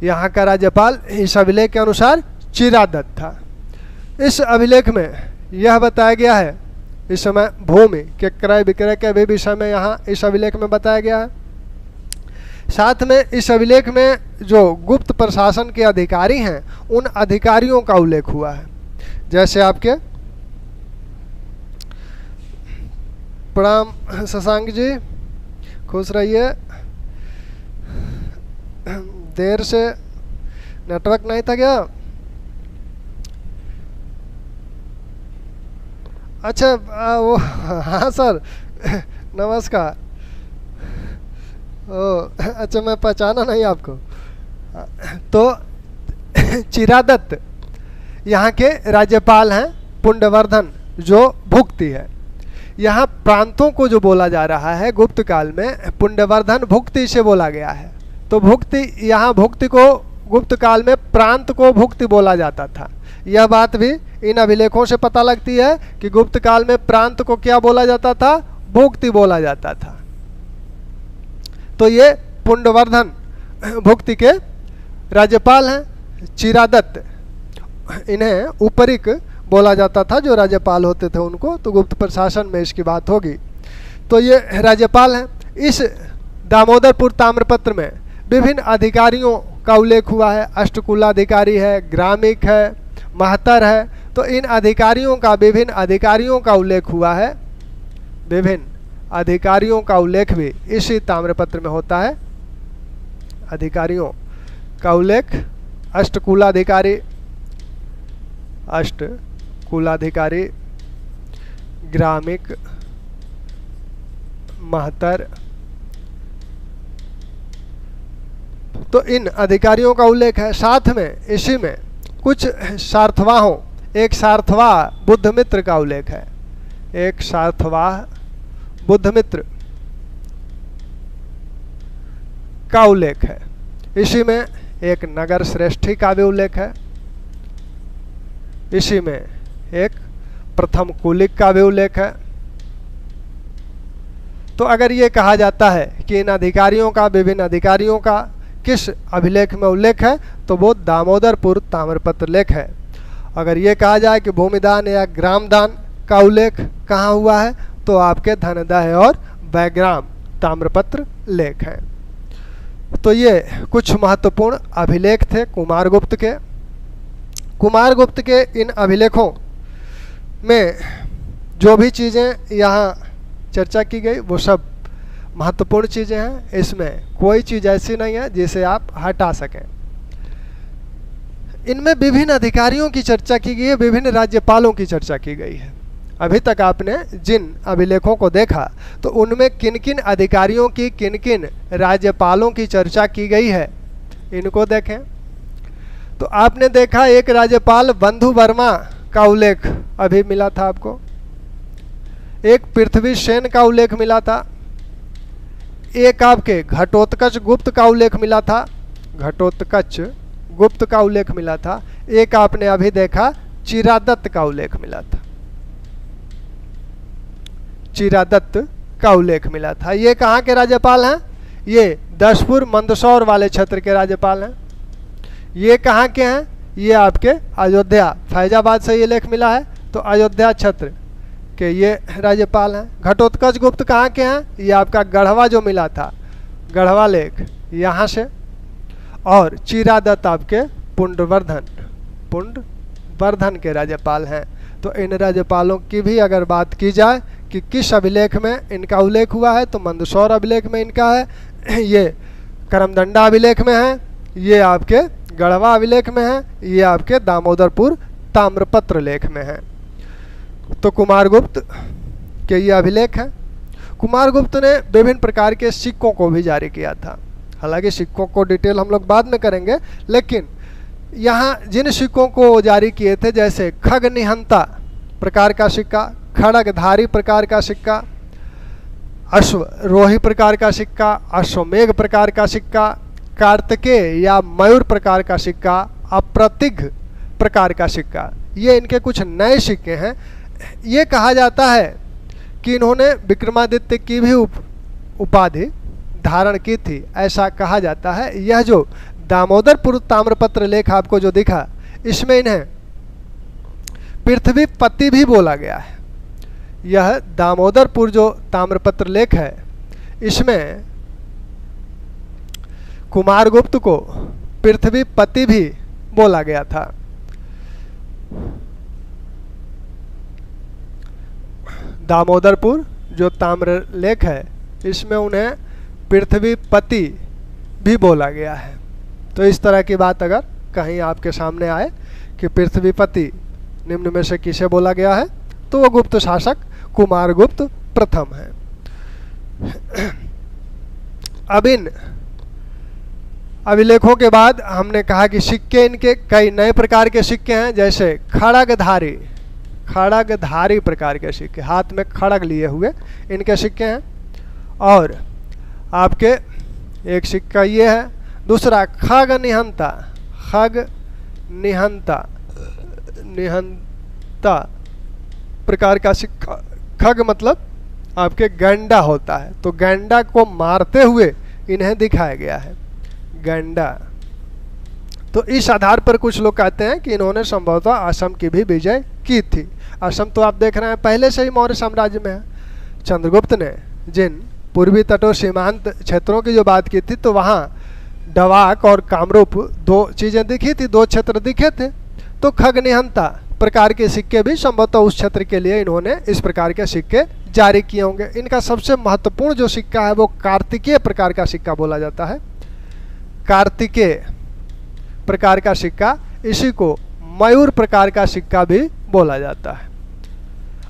[SPEAKER 1] यहाँ का राज्यपाल इस अभिलेख के अनुसार चिरादत्त था। इस अभिलेख में यह बताया गया है, इस समय भूमि के क्रय विक्रय के भी विषय में यहाँ इस अभिलेख में बताया गया है। साथ में इस अभिलेख में जो गुप्त प्रशासन के अधिकारी हैं उन अधिकारियों का उल्लेख हुआ है। जैसे आपके प्रणाम शशांक जी, खुश रहिए। देर से नेटवर्क नहीं था क्या? अच्छा वो हाँ सर नमस्कार। अच्छा मैं पहचाना नहीं आपको। तो चिरादत्त यहाँ के राज्यपाल हैं, पुंडवर्धन जो भुक्ति है। यहाँ प्रांतों को जो बोला जा रहा है गुप्त काल में, पुण्यवर्धन भुक्ति से बोला गया है। तो भुक्ति, यहाँ भुक्ति को गुप्त काल में प्रांत को भुक्ति बोला जाता था। यह बात भी इन अभिलेखों से पता लगती है कि गुप्त काल में प्रांत को क्या बोला जाता था, भुक्ति बोला जाता था। तो ये पुण्यवर्धन भुक्ति के राज्यपाल हैं चिरादत्त। इन्हें उपरिक बोला जाता था, जो राज्यपाल होते थे उनको। तो गुप्त प्रशासन में इसकी बात होगी। तो ये राज्यपाल हैं। इस दामोदरपुर ताम्रपत्र में विभिन्न अधिकारियों का उल्लेख हुआ है। अष्टकुलाधिकारी है, ग्रामिक है, महतर है। तो इन अधिकारियों का, विभिन्न अधिकारियों का उल्लेख हुआ है। विभिन्न अधिकारियों का उल्लेख भी इसी ताम्रपत्र में होता है। अधिकारियों का उल्लेख, अष्टकुलाधिकारी, अष्टकुलाधिकारी, ग्रामिक, महतर। तो इन अधिकारियों का उल्लेख है। साथ में इसी में कुछ सार्थवाहों, एक सार्थवाह बुद्धमित्र का उल्लेख है। एक सार्थवाह बुद्धमित्र का उल्लेख है। इसी में एक नगर श्रेष्ठी का भी उल्लेख है। इसी में एक प्रथम कुलिक का भी उल्लेख है। तो अगर ये कहा जाता है कि इन अधिकारियों का, विभिन्न अधिकारियों का किस अभिलेख में उल्लेख है, तो वो दामोदरपुर ताम्रपत्र लेख है। अगर ये कहा जाए कि भूमिदान या ग्रामदान का उल्लेख कहाँ हुआ है, तो आपके धनदाह और वैग्राम ताम्रपत्र लेख हैं। तो ये कुछ महत्वपूर्ण अभिलेख थे कुमारगुप्त के। कुमारगुप्त के इन अभिलेखों में जो भी चीज़ें यहाँ चर्चा की गई वो सब महत्वपूर्ण चीज़ें हैं। इसमें कोई चीज़ ऐसी नहीं है जिसे आप हटा सकें। इनमें विभिन्न अधिकारियों की चर्चा की गई है, विभिन्न राज्यपालों की चर्चा की गई है। अभी तक आपने जिन अभिलेखों को देखा तो उनमें किन किन अधिकारियों की, किन किन राज्यपालों की चर्चा की गई है, इनको देखें। तो आपने देखा एक राज्यपाल बंधु वर्मा का उल्लेख अभी मिला था आपको। एक पृथ्वी सेन का उल्लेख मिला था। एक आपके घटोत्कच गुप्त का उल्लेख मिला था। घटोत्कच गुप्त का उल्लेख मिला था। एक आपने अभी देखा चिरादत्त का उल्लेख मिला था। चिरादत्त का उल्लेख मिला था। ये कहाँ के राज्यपाल हैं? ये दशपुर मंदसौर वाले क्षेत्र के राज्यपाल हैं। ये कहाँ के हैं? ये आपके अयोध्या, फैजाबाद से ये लेख मिला है, तो अयोध्या क्षेत्र के ये राज्यपाल हैं। घटोत्कच गुप्त कहाँ के हैं? ये आपका गढ़वा जो मिला था, गढ़वा लेख यहाँ से। और चिरादत्त आपके पुंडवर्धन के राज्यपाल हैं। तो इन राज्यपालों की भी अगर बात की जाए कि किस अभिलेख में इनका उल्लेख हुआ है, तो मंदसौर अभिलेख में इनका है, ये करमदंडा अभिलेख में है, ये आपके गढ़वा अभिलेख में है, ये आपके दामोदरपुर ताम्रपत्र लेख में है। तो कुमारगुप्त के ये अभिलेख हैं। कुमारगुप्त ने विभिन्न प्रकार के सिक्कों को भी जारी किया था। हालांकि सिक्कों को डिटेल हम लोग बाद में करेंगे, लेकिन यहाँ जिन सिक्कों को जारी किए थे, जैसे खग निहंता प्रकार का सिक्का, खड़गधारी प्रकार का सिक्का, अश्वरोही प्रकार का सिक्का, अश्वमेघ प्रकार का सिक्का, कार्तिकेय या मयूर प्रकार का सिक्का, अप्रतिघ प्रकार का सिक्का, ये इनके कुछ नए सिक्के हैं। ये कहा जाता है कि इन्होंने विक्रमादित्य की भी उपाधि धारण की थी, ऐसा कहा जाता है। यह जो दामोदरपुर ताम्रपत्र लेख आपको जो दिखा, इसमें इन्हें पृथ्वीपति भी बोला गया है। यह दामोदरपुर जो ताम्रपत्र लेख है, इसमें कुमारगुप्त को पृथ्वीपति भी बोला गया था। दामोदरपुर जो ताम्र लेख है, इसमें उन्हें पृथ्वीपति भी बोला गया है। तो इस तरह की बात अगर कहीं आपके सामने आए कि पृथ्वीपति निम्न में से किसे बोला गया है, तो वो गुप्त शासक कुमारगुप्त प्रथम है। अब इन अभिलेखों के बाद हमने कहा कि सिक्के, इनके कई नए प्रकार के सिक्के हैं, जैसे खड़गधारी। खड़गधारी प्रकार के सिक्के, हाथ में खड़ग लिए हुए इनके सिक्के हैं। और आपके एक सिक्का ये है। दूसरा खग निहंता, खग निहंता, निहंता प्रकार का सिक्का। खग मतलब आपके गैंडा होता है, तो गैंडा को मारते हुए इन्हें दिखाया गया है, गैंडा। तो इस आधार पर कुछ लोग कहते हैं कि इन्होंने संभवतः असम की भी विजय की थी। असम तो आप देख रहे हैं पहले से ही मौर्य साम्राज्य में है। चंद्रगुप्त ने जिन पूर्वी तटों सीमांत क्षेत्रों की जो बात की थी, तो वहाँ डवाक और कामरूप दो चीज़ें दिखी थी, दो क्षेत्र दिखे थे। तो खग निहंता प्रकार के सिक्के भी संभवतः उस क्षेत्र के लिए इन्होंने इस प्रकार के सिक्के जारी किए होंगे। इनका सबसे महत्वपूर्ण जो सिक्का है वो कार्तिकेय प्रकार का सिक्का बोला जाता है। कार्तिकेय प्रकार का सिक्का, इसी को मयूर प्रकार का सिक्का भी बोला जाता है।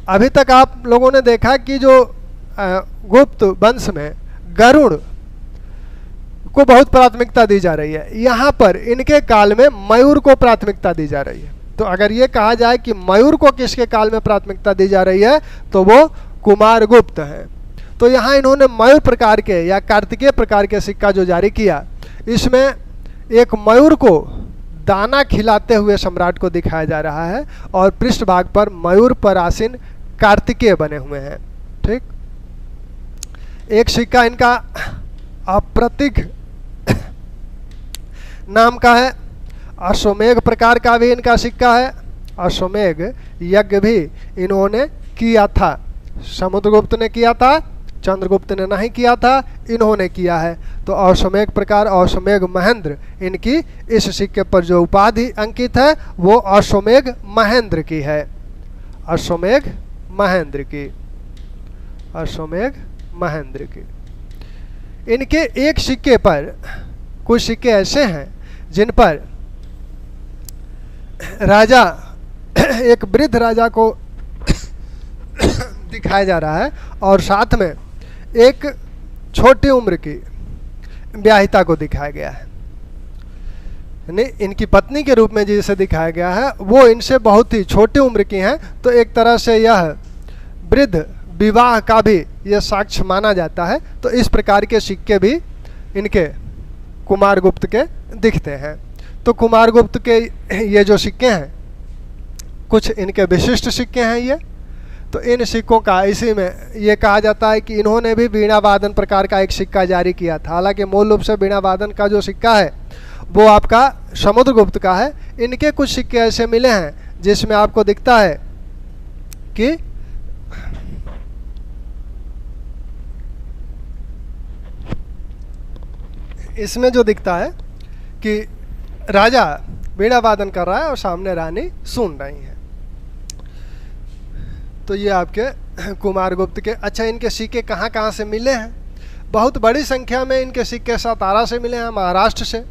[SPEAKER 1] अभी तक आप लोगों ने देखा कि जो गुप्त वंश में गरुड़ को बहुत प्राथमिकता दी जा रही है, यहाँ पर इनके काल में मयूर को प्राथमिकता दी जा रही है। तो अगर ये कहा जाए कि मयूर को किसके काल में प्राथमिकता दी जा रही है, तो वो कुमारगुप्त है। तो यहाँ इन्होंने मयूर प्रकार के या कार्तिकेय प्रकार के सिक्का जो जारी किया, इसमें एक मयूर को दाना खिलाते हुए सम्राट को दिखाया जा रहा है और पृष्ठभाग पर मयूर पर आसीन कार्तिकेय बने हुए हैं। ठीक, एक सिक्का इनका अप्रतिघ नाम का है। अश्वमेघ प्रकार का भी इनका सिक्का है। अश्वमेघ यज्ञ भी इन्होंने किया था। समुद्रगुप्त ने किया था, चंद्रगुप्त ने नहीं किया था, इन्होंने किया है। तो अश्वमेघ प्रकार, अश्वमेघ महेंद्र, इनकी इस सिक्के पर जो उपाधि अंकित है वो अश्वमेघ महेंद्र की है। अश्वमेघ महेंद्र की, अश्वमेघ महेंद्र की। इनके एक सिक्के पर, कुछ सिक्के ऐसे हैं जिन पर राजा, एक वृद्ध राजा को दिखाया जा रहा है और साथ में एक छोटी उम्र की ब्याहिता को दिखाया गया है। यानी इनकी पत्नी के रूप में जिसे दिखाया गया है वो इनसे बहुत ही छोटी उम्र की हैं। तो एक तरह से यह वृद्ध विवाह का भी यह साक्ष्य माना जाता है। तो इस प्रकार के सिक्के भी इनके कुमारगुप्त के दिखते हैं। तो कुमारगुप्त के ये जो सिक्के हैं, कुछ इनके विशिष्ट सिक्के हैं ये। तो इन सिक्कों का, इसी में ये कहा जाता है कि इन्होंने भी वीणा वादन प्रकार का एक सिक्का जारी किया था। हालांकि मूल रूप से वीणा वादन का जो सिक्का है वो आपका समुद्रगुप्त का है। इनके कुछ सिक्के ऐसे मिले हैं जिसमें आपको दिखता है कि इसमें जो दिखता है कि राजा वीणा वादन कर रहा है और सामने रानी सुन रही है। तो ये आपके कुमारगुप्त के। अच्छा, इनके सिक्के कहाँ कहाँ से मिले हैं? बहुत बड़ी संख्या में इनके सिक्के सतारा से मिले हैं, महाराष्ट्र से।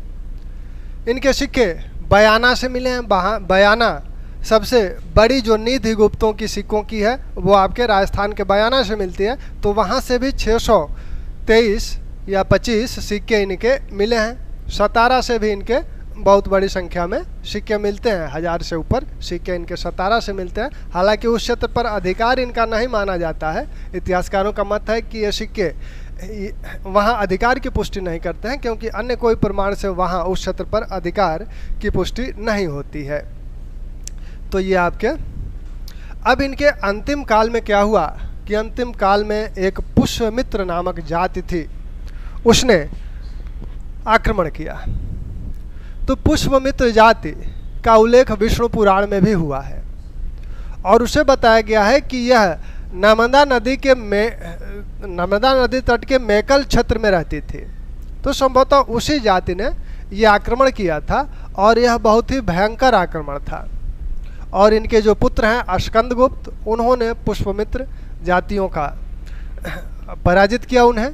[SPEAKER 1] इनके सिक्के बयाना से मिले हैं। बयाना सबसे बड़ी जो निधि गुप्तों की सिक्कों की है वो आपके राजस्थान के बयाना से मिलती है। तो वहाँ से भी 623 या 25 सिक्के इनके मिले हैं। सतारा से भी इनके बहुत बड़ी संख्या में सिक्के मिलते हैं। 1000 से ऊपर सिक्के इनके सतारा से मिलते हैं। हालांकि उस क्षेत्र पर अधिकार इनका नहीं माना जाता है। इतिहासकारों का मत है कि ये सिक्के वहाँ अधिकार की पुष्टि नहीं करते हैं, क्योंकि अन्य कोई प्रमाण से वहाँ उस क्षेत्र पर अधिकार की पुष्टि नहीं होती है। तो ये आपके, अब इनके अंतिम काल में क्या हुआ कि अंतिम काल में एक पुष्यमित्र नामक जाति थी, उसने आक्रमण किया। तो पुष्यमित्र जाति का उल्लेख विष्णु पुराण में भी हुआ है और उसे बताया गया है कि यह नर्मदा नदी तट के मेकल क्षेत्र में रहती थी। तो संभवतः उसी जाति ने यह आक्रमण किया था और यह बहुत ही भयंकर आक्रमण था। और इनके जो पुत्र हैं अस्कंदगुप्त, उन्होंने पुष्यमित्र जातियों का पराजित किया उन्हें।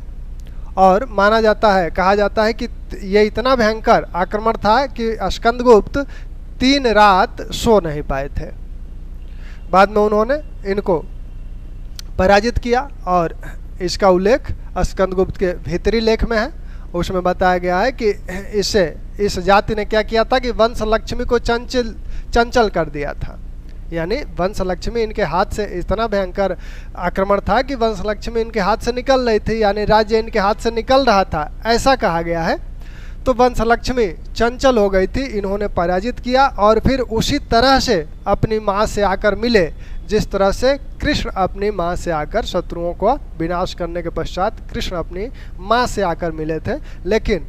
[SPEAKER 1] और माना जाता है, कहा जाता है कि ये इतना भयंकर आक्रमण था कि अस्कंदगुप्त 3 रात सो नहीं पाए थे। बाद में उन्होंने इनको पराजित किया और इसका उल्लेख अस्कंदगुप्त के भीतरी लेख में है। उसमें बताया गया है कि इस जाति ने क्या किया था कि वंश लक्ष्मी को चंचल कर दिया था। यानी वंशलक्ष्मी इनके हाथ से इतना भयंकर आक्रमण था कि वंशलक्ष्मी इनके हाथ से निकल रही थी, यानी राज्य इनके हाथ से निकल रहा था, ऐसा कहा गया है। तो वंशलक्ष्मी चंचल हो गई थी, इन्होंने पराजित किया और फिर उसी तरह से अपनी माँ से आकर मिले जिस तरह से कृष्ण अपनी माँ से आकर शत्रुओं को विनाश करने के पश्चात कृष्ण अपनी माँ से आकर मिले थे। लेकिन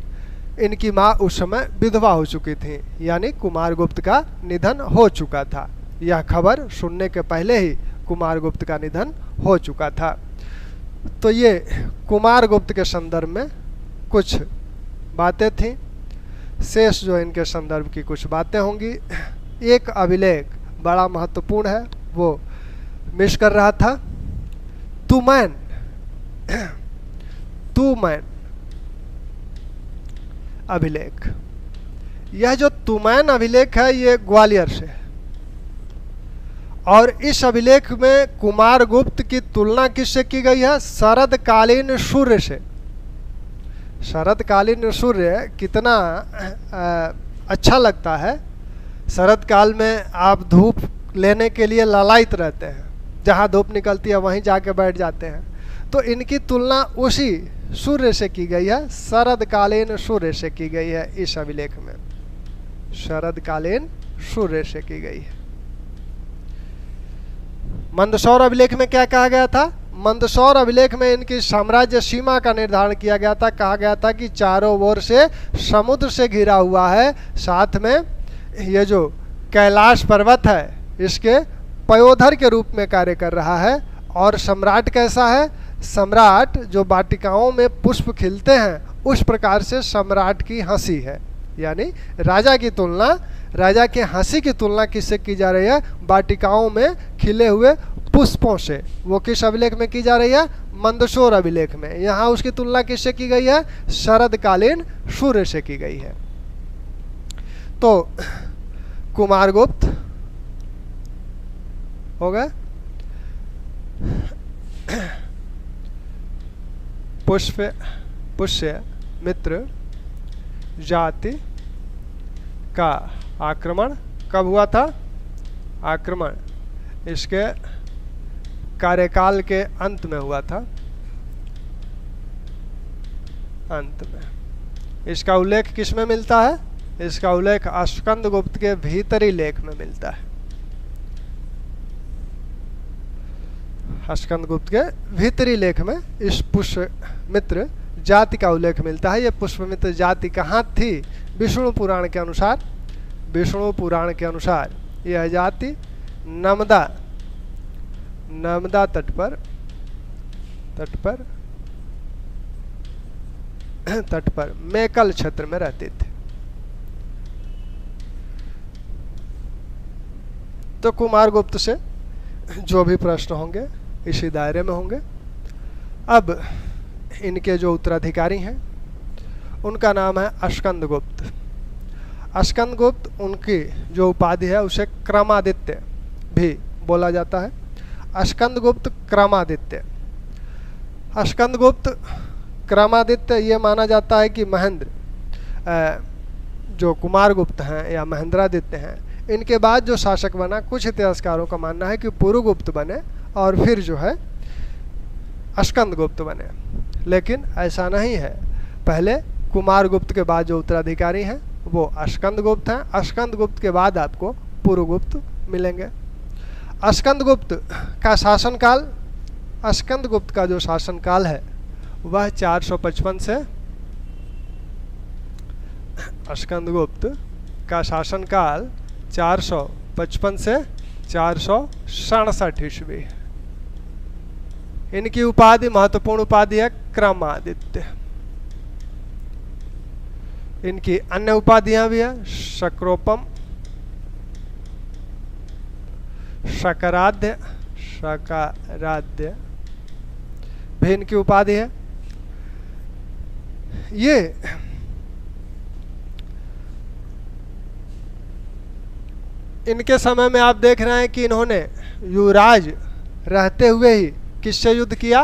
[SPEAKER 1] इनकी माँ उस समय विधवा हो चुकी थी, यानी कुमारगुप्त का निधन हो चुका था। यह खबर सुनने के पहले ही कुमारगुप्त का निधन हो चुका था। तो ये कुमारगुप्त के संदर्भ में कुछ बातें थीं। शेष जो इनके संदर्भ की कुछ बातें होंगी। एक अभिलेख बड़ा महत्वपूर्ण है, वो मिस कर रहा था। तुमैन अभिलेख, यह जो तुमैन अभिलेख है ये ग्वालियर से, और इस अभिलेख में कुमारगुप्त की तुलना किससे की गई है? शरदकालीन सूर्य से। शरदकालीन सूर्य कितना अच्छा लगता है। शरद काल में आप धूप लेने के लिए लालायित रहते हैं, जहाँ धूप निकलती है वहीं जाके बैठ जाते हैं। तो इनकी तुलना उसी सूर्य से की गई है, शरदकालीन सूर्य से की गई है। इस अभिलेख में शरदकालीन सूर्य से की गई है। मंदसौर अभिलेख में क्या कहा गया था? मंदसौर अभिलेख में इनकी साम्राज्य सीमा का निर्धारण किया गया था। कहा गया था कि चारों ओर से समुद्र से घिरा हुआ है, साथ में ये जो कैलाश पर्वत है इसके पयोधर के रूप में कार्य कर रहा है। और सम्राट कैसा है? सम्राट जो वाटिकाओं में पुष्प खिलते हैं उस प्रकार से सम्राट की हंसी है। यानी राजा की तुलना, राजा के हंसी की तुलना किससे की जा रही है? वाटिकाओं में खिले हुए पुष्पों से। वो किस अभिलेख में की जा रही है? मंदसौर अभिलेख में। यहाँ उसकी तुलना किससे की गई है? शरदकालीन सूर्य से की गई है। तो कुमारगुप्त हो गए, पुष्य मित्र जाति का आक्रमण कब हुआ था? आक्रमण इसके कार्यकाल के अंत में हुआ था। अंत में इसका उल्लेख किस में मिलता है? इसका उल्लेख स्कंदगुप्त के भीतरी लेख में मिलता है। स्कंदगुप्त के भीतरी लेख में इस पुष्यमित्र जाति का उल्लेख मिलता है। ये पुष्यमित्र जाति कहाँ थी? विष्णु पुराण के अनुसार, विष्णु पुराण के अनुसार यह जाति नर्मदा तट पर मेकल क्षेत्र में रहते थे। तो कुमारगुप्त से जो भी प्रश्न होंगे इसी दायरे में होंगे। अब इनके जो उत्तराधिकारी हैं उनका नाम है स्कंदगुप्त। स्कंदगुप्त, उनकी जो उपाधि है उसे क्रमादित्य भी बोला जाता है। स्कंदगुप्त क्रमादित्य, स्कंदगुप्त क्रमादित्य ये माना जाता है कि महेंद्र जो कुमारगुप्त हैं या महेंद्रादित्य हैं, इनके बाद जो शासक बना, कुछ इतिहासकारों का मानना है कि पुरुगुप्त बने और फिर जो है स्कंदगुप्त बने, लेकिन ऐसा नहीं है। पहले कुमारगुप्त के बाद जो उत्तराधिकारी हैं वो स्कंदगुप्त हैं। स्कंदगुप्त के बाद आपको पुरुगुप्त मिलेंगे। स्कंदगुप्त का शासनकाल, स्कंदगुप्त का जो शासनकाल है वह 455 से, स्कंदगुप्त का शासनकाल 455 से 467 ईस्वी। इनकी उपाधि, महत्वपूर्ण उपाधि है क्रमादित्य। इनकी अन्य उपाधियां भी है, शक्रोपम, शकराध्य भी इनकी उपाधि है। ये इनके समय में आप देख रहे हैं कि इन्होंने युवराज रहते हुए ही किससे युद्ध किया?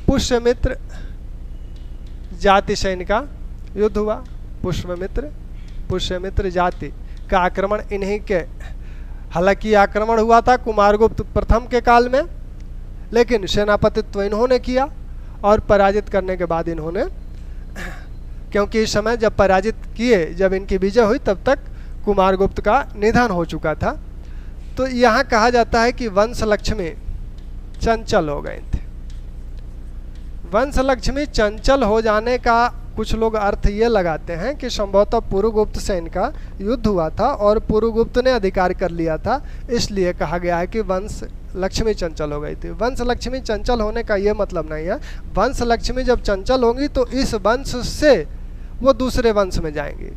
[SPEAKER 1] पुष्यमित्र जाति से इनका युद्ध हुआ। पुष्यमित्र जाति का आक्रमण इन्हीं के हालांकि आक्रमण हुआ था कुमारगुप्त प्रथम के काल में, लेकिन सेनापतित्व इन्होंने किया और पराजित करने के बाद इन्होंने, क्योंकि इस समय जब पराजित किए, जब इनकी विजय हुई, तब तक कुमारगुप्त का निधन हो चुका था। तो यहाँ कहा जाता है कि वंश लक्ष्मी चंचल हो गए थे। वंश लक्ष्मी चंचल हो जाने का कुछ लोग अर्थ ये लगाते हैं कि संभवतः पुरुगुप्त से इनका युद्ध हुआ था और पुरुगुप्त ने अधिकार कर लिया था, इसलिए कहा गया है कि वंश लक्ष्मी चंचल हो गई थी। वंश लक्ष्मी चंचल होने का ये मतलब नहीं है। वंश लक्ष्मी जब चंचल होंगी तो इस वंश से वो दूसरे वंश में जाएंगी,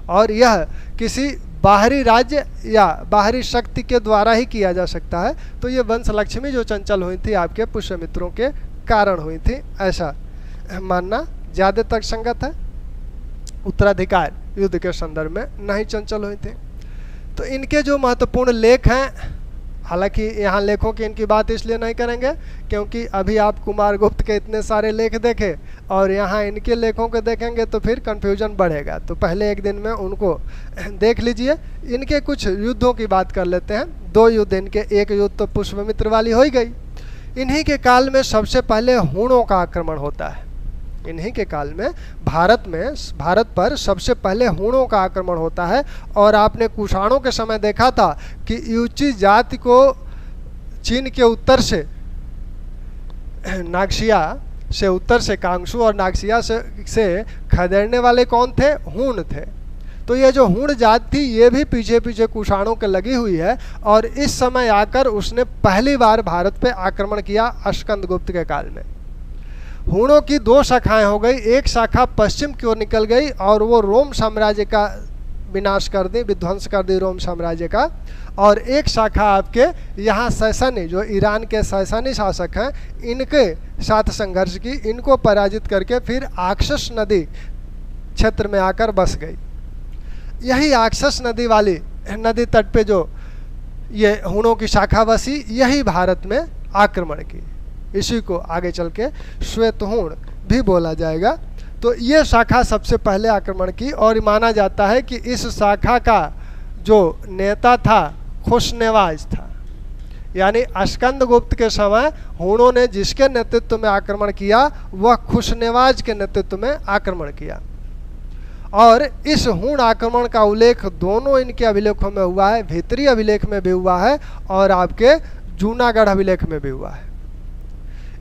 [SPEAKER 1] और यह किसी बाहरी राज्य या बाहरी शक्ति के द्वारा ही किया जा सकता है। तो ये वंश लक्ष्मी जो चंचल हुई थी आपके पुष्यमित्रों के कारण हुई थी, ऐसा मानना ज़्यादा तर्कसंगत है। उत्तराधिकार युद्ध के संदर्भ में नहीं चंचल हुई थी। तो इनके जो महत्वपूर्ण लेख हैं, हालांकि यहाँ लेखों की इनकी बात इसलिए नहीं करेंगे क्योंकि अभी आप कुमारगुप्त के इतने सारे लेख देखे और यहाँ इनके लेखों को देखेंगे तो फिर कन्फ्यूजन बढ़ेगा। तो पहले एक दिन में उनको देख लीजिए। इनके कुछ युद्धों की बात कर लेते हैं। 2 युद्ध इनके, एक युद्ध तो पुष्यमित्र वाली हो ही गई। इन्हीं के काल में सबसे पहले हूणों का आक्रमण होता है। इन्हीं के काल में भारत पर सबसे पहले हूणों का आक्रमण होता है। और आपने कुषाणों के समय देखा था कि यूची जाति को चीन के उत्तर से, नागसिया से उत्तर से कांगसू और नागसिया से खदेड़ने वाले कौन थे? हूण थे। तो ये जो हूण जात थी ये भी पीछे पीछे कुषाणों के लगी हुई है, और इस समय आकर उसने पहली बार भारत पे आक्रमण किया स्कंदगुप्त के काल में। हूणों की 2 शाखाएं हो गई। एक शाखा पश्चिम की ओर निकल गई और वो रोम साम्राज्य का विनाश कर दी, विध्वंस कर दी रोम साम्राज्य का। और एक शाखा आपके यहाँ सैसानी, जो ईरान के सैसानी शासक हैं, इनके साथ संघर्ष की, इनको पराजित करके फिर आक्सस नदी क्षेत्र में आकर बस गई। यही आक्सस नदी वाली नदी तट पे जो ये हूणों की शाखा बसी, यही भारत में आक्रमण की। इसी को आगे चल के श्वेतहूण भी बोला जाएगा। तो ये शाखा सबसे पहले आक्रमण की, और माना जाता है कि इस शाखा का जो नेता था खुशनेवाज था। यानी स्कंदगुप्त के समय हूणों ने जिसके नेतृत्व में आक्रमण किया वह खुशनेवाज के नेतृत्व में आक्रमण किया। और इस हूण आक्रमण का उल्लेख दोनों इनके अभिलेखों में हुआ है। भीतरी अभिलेख में भी हुआ है और आपके जूनागढ़ अभिलेख में भी हुआ है।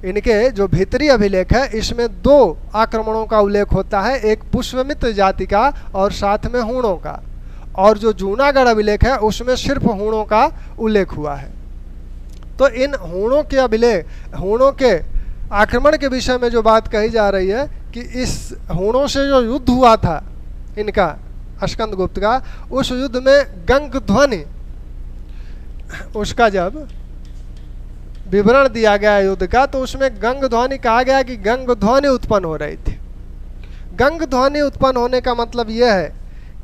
[SPEAKER 1] इनके जो भीतरी अभिलेख है इसमें 2 आक्रमणों का उल्लेख होता है, एक पुष्यमित्र जाति का और साथ में हूणों का। और जो जूनागढ़ अभिलेख है उसमें सिर्फ हूणों का उल्लेख हुआ है। तो इन हूणों के अभिलेख, हूणों के आक्रमण के विषय में जो बात कही जा रही है कि इस हूणों से जो युद्ध हुआ था इनका, स्कंदगुप्त का, उस युद्ध में गंगध्वनि, उसका जब विवरण दिया गया युद्ध का तो उसमें गंगध्वनि कहा गया कि गंगध्वनि उत्पन्न हो रही थी। गंगध्वनि उत्पन्न होने का मतलब यह है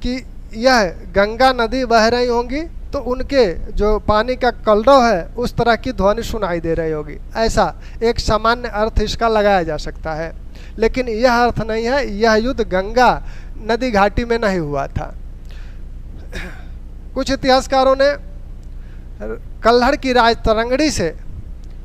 [SPEAKER 1] कि यह गंगा नदी बह रही होंगी तो उनके जो पानी का कलरव है उस तरह की ध्वनि सुनाई दे रही होगी। ऐसा एक सामान्य अर्थ इसका लगाया जा सकता है, लेकिन यह अर्थ नहीं है। यह युद्ध गंगा नदी घाटी में नहीं हुआ था। कुछ इतिहासकारों ने कल्हड़ की राज तरंगड़ी से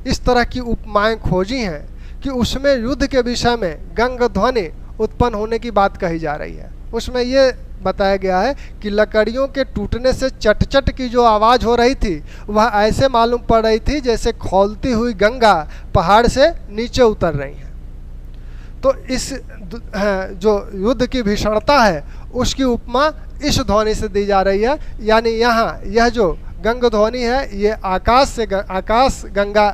[SPEAKER 1] इस तरह की उपमाएं खोजी हैं कि उसमें युद्ध के विषय में गंगध्वनि उत्पन्न होने की बात कही जा रही है। उसमें ये बताया गया है कि लकड़ियों के टूटने से चट-चट की जो आवाज़ हो रही थी वह ऐसे मालूम पड़ रही थी जैसे खौलती हुई गंगा पहाड़ से नीचे उतर रही है। तो इस जो युद्ध की भीषणता है उसकी उपमा इस ध्वनि से दी जा रही है। यानी यहाँ यह जो गंगध्वनि है ये आकाश गंगा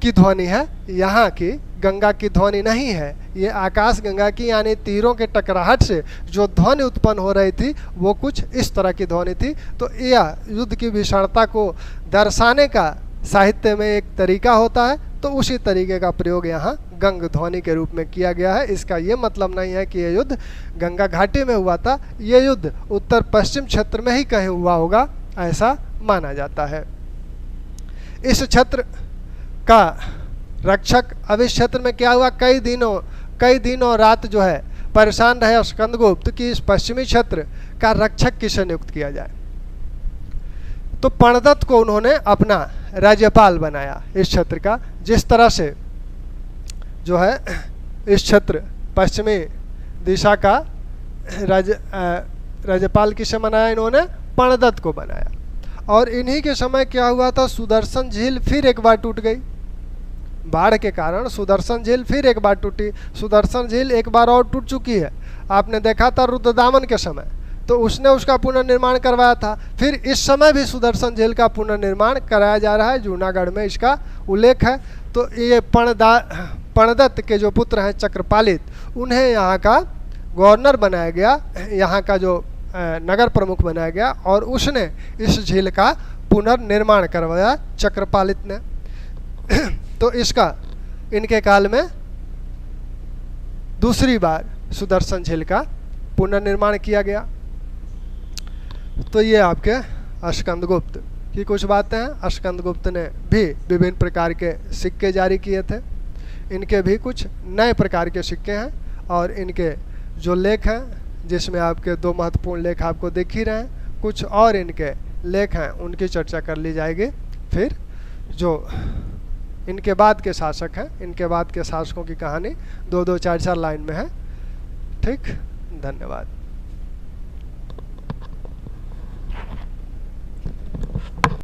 [SPEAKER 1] की ध्वनि है, यहाँ की गंगा की ध्वनि नहीं है। ये आकाश गंगा की, यानी तीरों के टकराहट से जो ध्वनि उत्पन्न हो रही थी वो कुछ इस तरह की ध्वनि थी। तो यह युद्ध की भीषणता को दर्शाने का साहित्य में एक तरीका होता है, तो उसी तरीके का प्रयोग यहाँ गंग ध्वनि के रूप में किया गया है। इसका ये मतलब नहीं है कि यह युद्ध गंगा घाटी में हुआ था। ये युद्ध उत्तर पश्चिम क्षेत्र में ही कहीं हुआ होगा, ऐसा माना जाता है। इस क्षेत्र का रक्षक, अब इस क्षेत्र में क्या हुआ, कई दिनों रात जो है परेशान रहे स्कंदगुप्त कि इस पश्चिमी क्षेत्र का रक्षक किसे नियुक्त किया जाए। तो प्रणदत्त को उन्होंने अपना राज्यपाल बनाया इस क्षेत्र का। जिस तरह से जो है इस क्षेत्र पश्चिमी दिशा का राज्यपाल किसे बनाया इन्होंने, प्रणदत्त को बनाया। और इन्हीं के समय क्या हुआ था, सुदर्शन झील फिर एक बार टूट गई। बाढ़ के कारण सुदर्शन झील फिर एक बार टूटी। सुदर्शन झील एक बार और टूट चुकी है, आपने देखा था रुद्रदामन के समय, तो उसने उसका पुनर्निर्माण करवाया था। फिर इस समय भी सुदर्शन झील का पुनर्निर्माण कराया जा रहा है, जूनागढ़ में इसका उल्लेख है। तो ये प्रणदत्त के जो पुत्र हैं चक्रपालित, उन्हें यहाँ का गवर्नर बनाया गया, यहाँ का जो नगर प्रमुख बनाया गया, और उसने इस झील का पुनर्निर्माण करवाया चक्रपालित ने। तो इसका इनके काल में दूसरी बार सुदर्शन झील का पुनर्निर्माण किया गया। तो ये आपके स्कंदगुप्त की कुछ बातें हैं। स्कंदगुप्त ने भी विभिन्न प्रकार के सिक्के जारी किए थे। इनके भी कुछ नए प्रकार के सिक्के हैं, और इनके जो लेख हैं, जिसमें आपके 2 महत्वपूर्ण लेख आपको दिख ही रहे हैं, कुछ और इनके लेख हैं उनकी चर्चा कर ली जाएगी। फिर जो इनके बाद के शासक हैं, इनके बाद के शासकों की कहानी 2-2, 4-4 लाइन में है। ठीक, धन्यवाद।